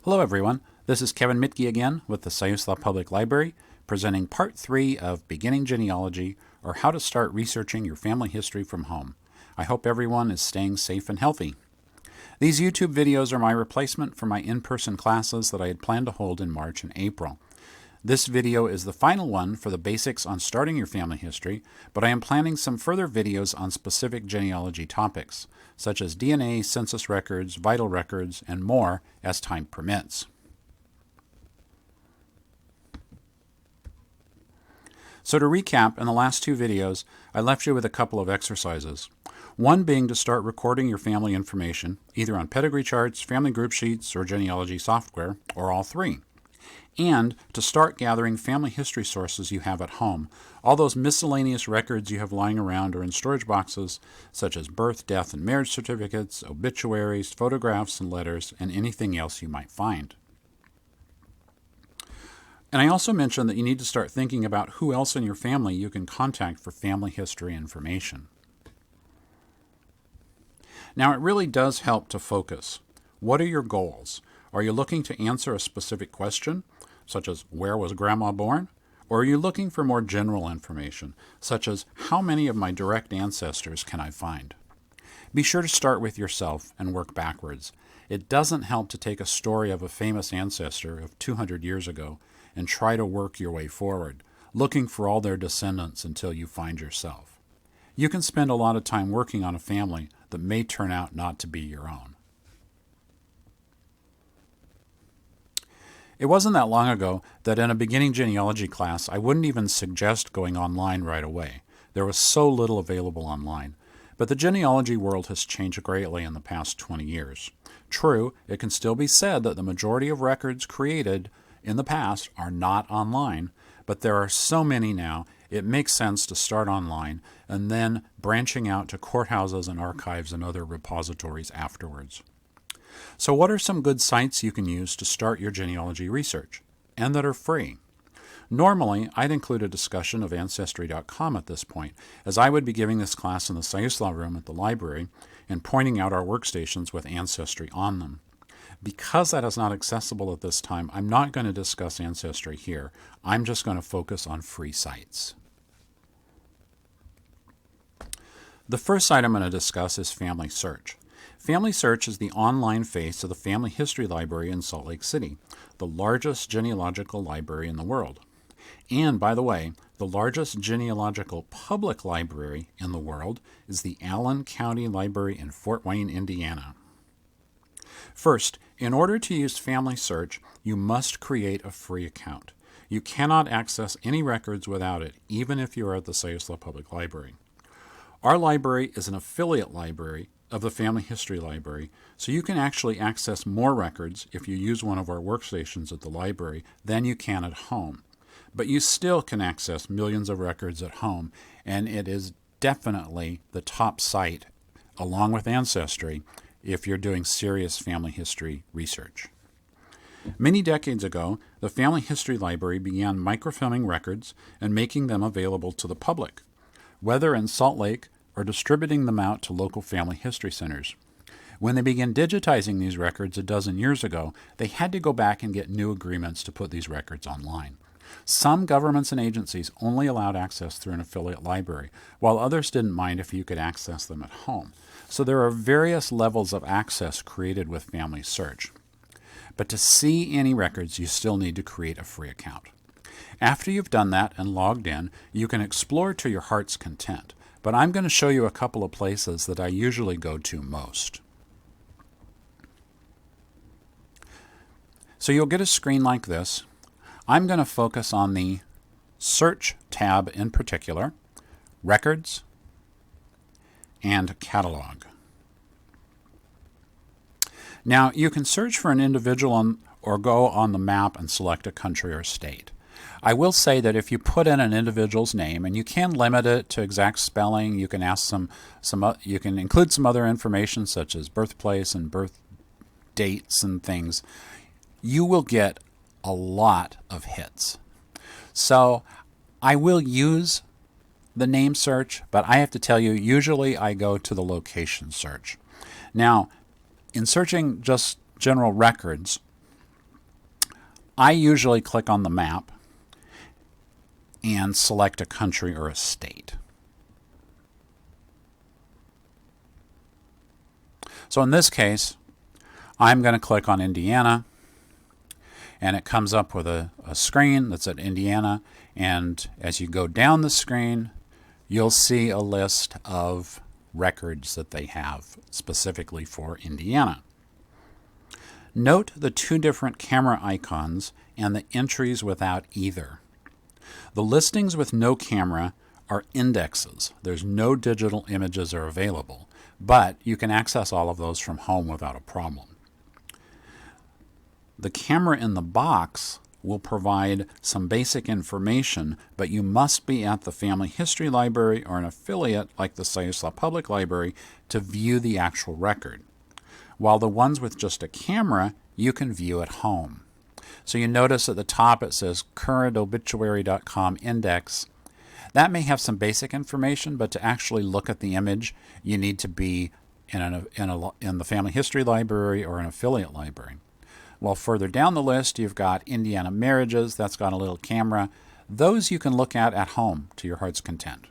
Hello everyone, this is Kevin Mittge again with the Siuslaw Public Library, presenting Part 3 of Beginning Genealogy, or How to Start Researching Your Family History from Home. I hope everyone is staying safe and healthy. These YouTube videos are my replacement for my in-person classes that I had planned to hold in March and April. This video is the final one for the basics on starting your family history, but I am planning some further videos on specific genealogy topics, such as DNA, census records, vital records, and more as time permits. So to recap, in the last two videos, I left you with a couple of exercises. One being to start recording your family information, either on pedigree charts, family group sheets, or genealogy software, or all three. And to start gathering family history sources you have at home, all those miscellaneous records you have lying around or in storage boxes, such as birth, death, and marriage certificates, obituaries, photographs, and letters, and anything else you might find. And I also mentioned that you need to start thinking about who else in your family you can contact for family history information. Now, it really does help to focus. What are your goals? Are you looking to answer a specific question, such as where was Grandma born? Or are you looking for more general information, such as how many of my direct ancestors can I find? Be sure to start with yourself and work backwards. It doesn't help to take a story of a famous ancestor of 200 years ago and try to work your way forward, looking for all their descendants until you find yourself. You can spend a lot of time working on a family that may turn out not to be your own. It wasn't that long ago that in a beginning genealogy class, I wouldn't even suggest going online right away. There was so little available online. But the genealogy world has changed greatly in the past 20 years. True, it can still be said that the majority of records created in the past are not online, but there are so many now, it makes sense to start online and then branching out to courthouses and archives and other repositories afterwards. So what are some good sites you can use to start your genealogy research, and that are free? Normally, I'd include a discussion of Ancestry.com at this point, as I would be giving this class in the Siuslaw room at the library and pointing out our workstations with Ancestry on them. Because that is not accessible at this time, I'm not going to discuss Ancestry here. I'm just going to focus on free sites. The first site I'm going to discuss is Family Search. Family Search is the online face of the Family History Library in Salt Lake City, the largest genealogical library in the world. And, by the way, the largest genealogical public library in the world is the Allen County Library in Fort Wayne, Indiana. First, in order to use Family Search, you must create a free account. You cannot access any records without it, even if you are at the Siuslaw Public Library. Our library is an affiliate library of the Family History Library, so you can actually access more records if you use one of our workstations at the library than you can at home. But you still can access millions of records at home, and it is definitely the top site, along with Ancestry, if you're doing serious family history research. Many decades ago, the Family History Library began microfilming records and making them available to the public, whether in Salt Lake or distributing them out to local family history centers. When they began digitizing these records a dozen years ago, they had to go back and get new agreements to put these records online. Some governments and agencies only allowed access through an affiliate library, while others didn't mind if you could access them at home. So there are various levels of access created with Family Search. But to see any records, you still need to create a free account. After you've done that and logged in, you can explore to your heart's content. But I'm going to show you a couple of places that I usually go to most. So you'll get a screen like this. I'm going to focus on the Search tab in particular, Records, and Catalog. Now, you can search for an individual or go on the map and select a country or state. I will say that if you put in an individual's name, and you can limit it to exact spelling, you can ask you can include some other information such as birthplace and birth dates and things, you will get a lot of hits. So I will use the name search, but I have to tell you, usually I go to the location search. Now, in searching just general records, I usually click on the map and select a country or a state. So in this case, I'm going to click on Indiana, and it comes up with a screen that's at Indiana, and as you go down the screen, you'll see a list of records that they have specifically for Indiana. Note the two different camera icons and the entries without either. The listings with no camera are indexes. There's no digital images are available, but you can access all of those from home without a problem. The camera in the box will provide some basic information, but you must be at the Family History Library or an affiliate like the Siuslaw Public Library to view the actual record. While the ones with just a camera, you can view at home. So you notice at the top it says currentobituary.com index. That may have some basic information, but to actually look at the image, you need to be in the Family History Library or an affiliate library. While further down the list, you've got Indiana marriages. That's got a little camera. Those you can look at home to your heart's content.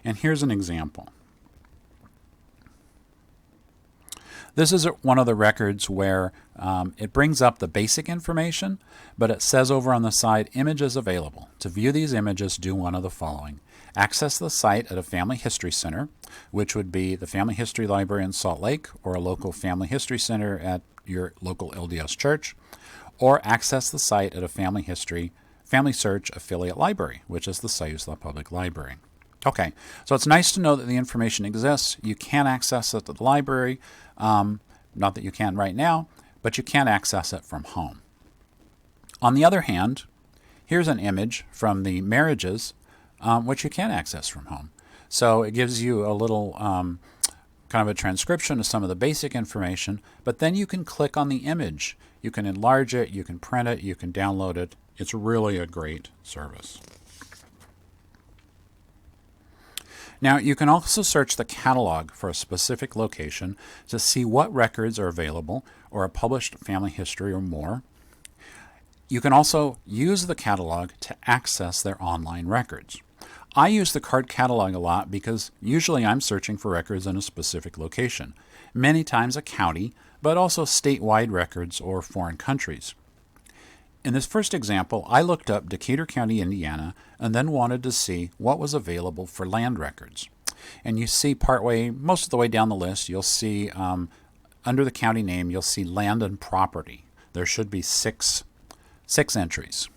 And here's an example. This is one of the records where it brings up the basic information, but it says over on the side, images available. To view these images, do one of the following. Access the site at a family history center, which would be the Family History Library in Salt Lake or a local family history center at your local LDS church, or access the site at a Family Search affiliate library, which is the Siuslaw Public Library. Okay, so it's nice to know that the information exists. You can access it at the library. Not that you can right now, but you can access it from home. On the other hand, here's an image from the marriages, which you can access from home. So it gives you a little kind of a transcription of some of the basic information, but then you can click on the image. You can enlarge it, you can print it, you can download it. It's really a great service. Now, you can also search the catalog for a specific location to see what records are available or a published family history or more. You can also use the catalog to access their online records. I use the card catalog a lot because usually I'm searching for records in a specific location, many times a county, but also statewide records or foreign countries. In this first example, I looked up Decatur County, Indiana, and then wanted to see what was available for land records. And you see most of the way down the list, you'll see under the county name, you'll see land and property. There should be six entries.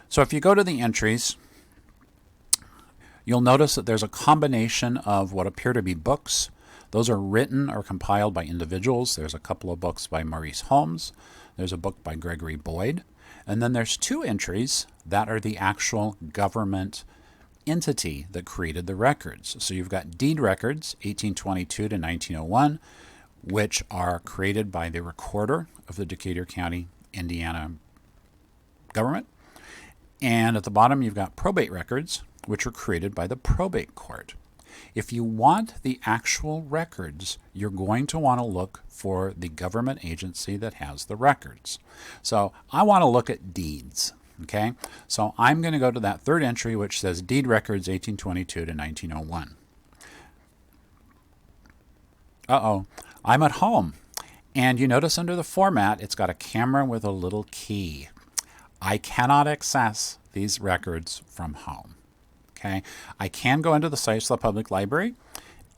So if you go to the entries, you'll notice that there's a combination of what appear to be books. Those are written or compiled by individuals. There's a couple of books by Maurice Holmes. There's a book by Gregory Boyd. And then there's two entries that are the actual government entity that created the records. So you've got deed records, 1822 to 1901, which are created by the recorder of the Decatur County, Indiana government. And at the bottom, you've got probate records, which were created by the probate court. If you want the actual records, you're going to want to look for the government agency that has the records. So I want to look at deeds. Okay, so I'm going to go to that third entry, which says deed records 1822 to 1901. I'm at home. And you notice under the format, it's got a camera with a little key. I cannot access these records from home. Okay, I can go into the Siuslaw Public Library,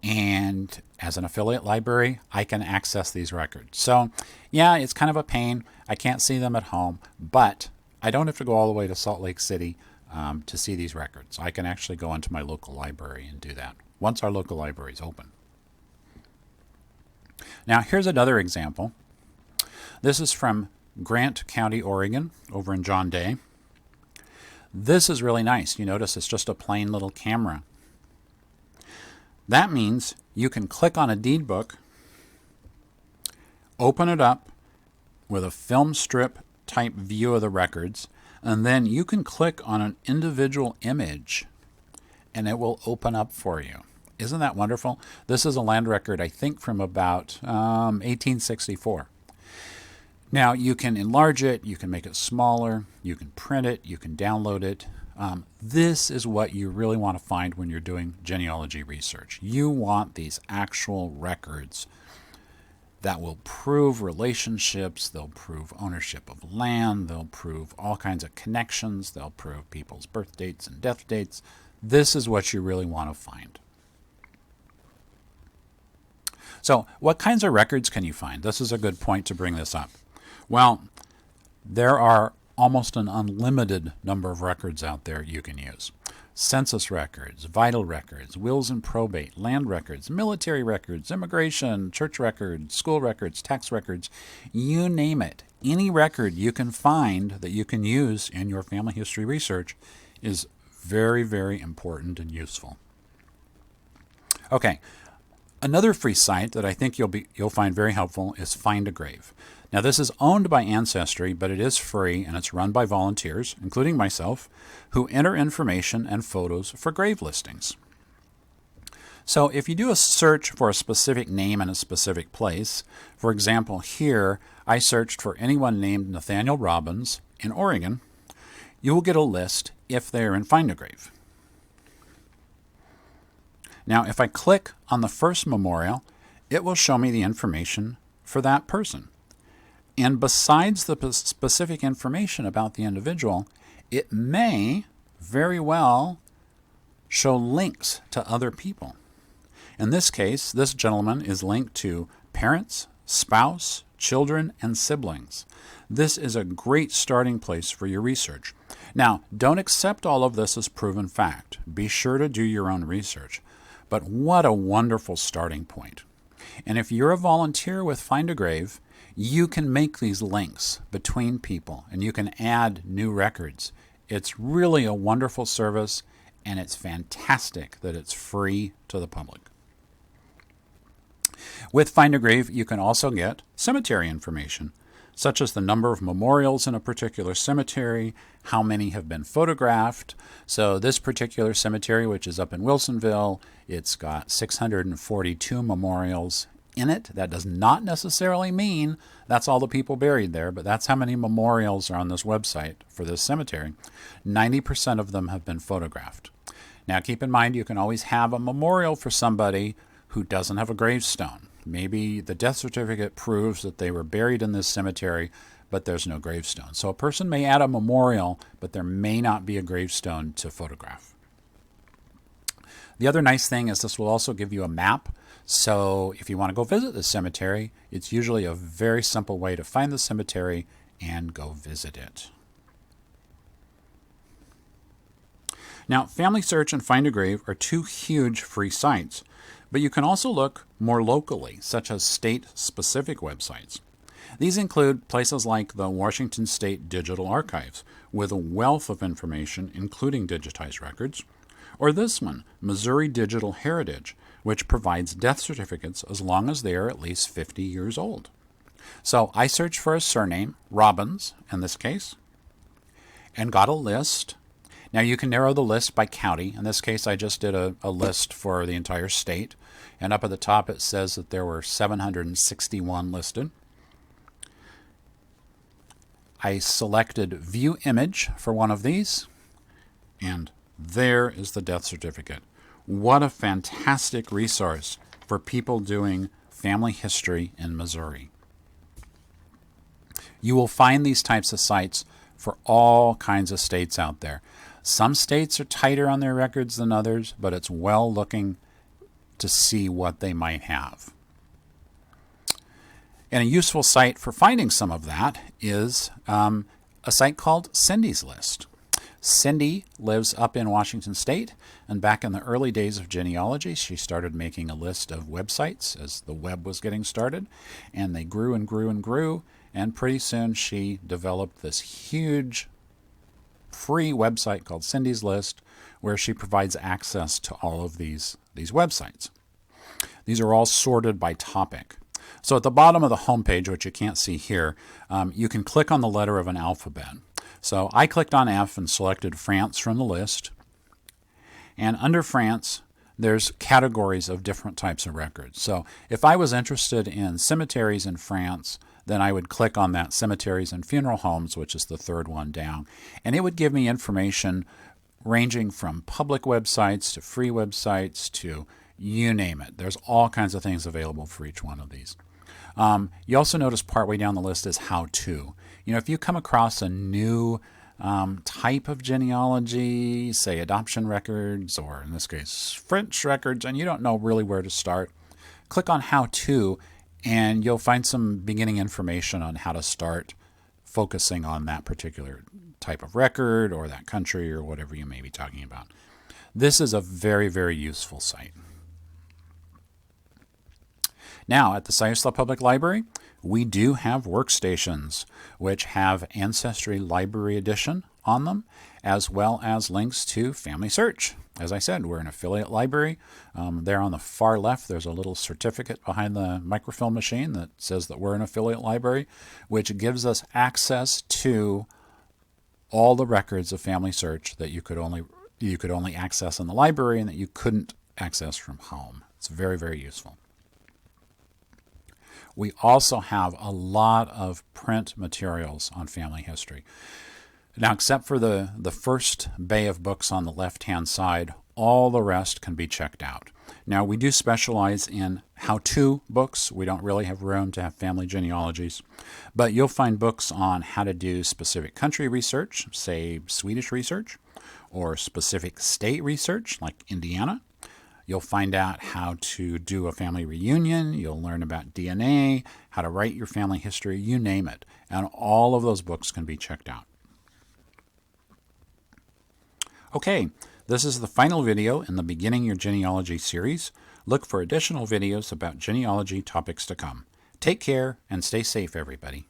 and as an affiliate library, I can access these records. So yeah, it's kind of a pain. I can't see them at home, but I don't have to go all the way to Salt Lake City to see these records. I can actually go into my local library and do that once our local library is open. Now, here's another example. This is from Grant County, Oregon, over in John Day. This is really nice. You notice it's just a plain little camera. That means you can click on a deed book, open it up with a film strip type view of the records, and then you can click on an individual image and it will open up for you. Isn't that wonderful? This is a land record, I think, from about 1864. Now, you can enlarge it, you can make it smaller, you can print it, you can download it. This is what you really want to find when you're doing genealogy research. You want these actual records that will prove relationships, they'll prove ownership of land, they'll prove all kinds of connections, they'll prove people's birth dates and death dates. This is what you really want to find. So, what kinds of records can you find? This is a good point to bring this up. Well, there are almost an unlimited number of records out there you can use. Census records, vital records, wills and probate, land records, military records, immigration, church records, school records, tax records, you name it. Any record you can find that you can use in your family history research is very, very important and useful. Okay, another free site that I think you'll find very helpful is Find a Grave. Now, this is owned by Ancestry, but it is free, and it's run by volunteers, including myself, who enter information and photos for grave listings. So if you do a search for a specific name in a specific place, for example, here I searched for anyone named Nathaniel Robbins in Oregon, you will get a list if they are in Find a Grave. Now, if I click on the first memorial, it will show me the information for that person. And besides the specific information about the individual, it may very well show links to other people. In this case, this gentleman is linked to parents, spouse, children, and siblings. This is a great starting place for your research. Now, don't accept all of this as proven fact. Be sure to do your own research. But what a wonderful starting point. And if you're a volunteer with Find a Grave, you can make these links between people and you can add new records. It's really a wonderful service, and it's fantastic that it's free to the public. With Find a Grave, you can also get cemetery information, such as the number of memorials in a particular cemetery, how many have been photographed. So this particular cemetery, which is up in Wilsonville, it's got 642 memorials in it. That does not necessarily mean that's all the people buried there, but that's how many memorials are on this website for this cemetery. 90% of them have been photographed. Now keep in mind, you can always have a memorial for somebody who doesn't have a gravestone. Maybe the death certificate proves that they were buried in this cemetery, but there's no gravestone. So a person may add a memorial, but there may not be a gravestone to photograph. The other nice thing is this will also give you a map. So if you want to go visit the cemetery, it's usually a very simple way to find the cemetery and go visit it. Now, Family Search and Find a Grave are two huge free sites, but you can also look more locally, such as state-specific websites. These include places like the Washington State Digital Archives, with a wealth of information, including digitized records, or this one, Missouri Digital Heritage, which provides death certificates as long as they are at least 50 years old. So I searched for a surname, Robbins in this case, and got a list. Now you can narrow the list by county. In this case, I just did a list for the entire state. And up at the top it says that there were 761 listed. I selected View Image for one of these, and there is the death certificate. What a fantastic resource for people doing family history in Missouri. You will find these types of sites for all kinds of states out there. Some states are tighter on their records than others, but it's well looking to see what they might have. And a useful site for finding some of that is a site called Cindy's List. Cindy lives up in Washington State, and back in the early days of genealogy, she started making a list of websites as the web was getting started, and they grew and grew and grew, and pretty soon she developed this huge free website called Cindy's List, where she provides access to all of these websites. These are all sorted by topic. So at the bottom of the homepage, which you can't see here, you can click on the letter of an alphabet. So I clicked on F and selected France from the list. And under France, there's categories of different types of records. So if I was interested in cemeteries in France, then I would click on that cemeteries and funeral homes, which is the third one down, and it would give me information ranging from public websites to free websites to you name it. There's all kinds of things available for each one of these. You also notice partway down the list is how to. If you come across a new type of genealogy, say adoption records, or in this case French records, and you don't know really where to start, click on how to, and you'll find some beginning information on how to start focusing on that particular type of record or that country or whatever you may be talking about. This is a very, very useful site. Now, at the Siuslaw Public Library, we do have workstations which have Ancestry Library Edition on them, as well as links to Family Search. As I said, we're an affiliate library. There on the far left, there's a little certificate behind the microfilm machine that says that we're an affiliate library, which gives us access to all the records of Family Search that you could only access in the library and that you couldn't access from home. It's very, very useful. We also have a lot of print materials on family history. Now, except for the first bay of books on the left-hand side, all the rest can be checked out. Now, we do specialize in how-to books. We don't really have room to have family genealogies, but you'll find books on how to do specific country research, say Swedish research, or specific state research, like Indiana. You'll find out how to do a family reunion. You'll learn about DNA, how to write your family history, you name it. And all of those books can be checked out. Okay, this is the final video in the Beginning Your Genealogy series. Look for additional videos about genealogy topics to come. Take care and stay safe, everybody.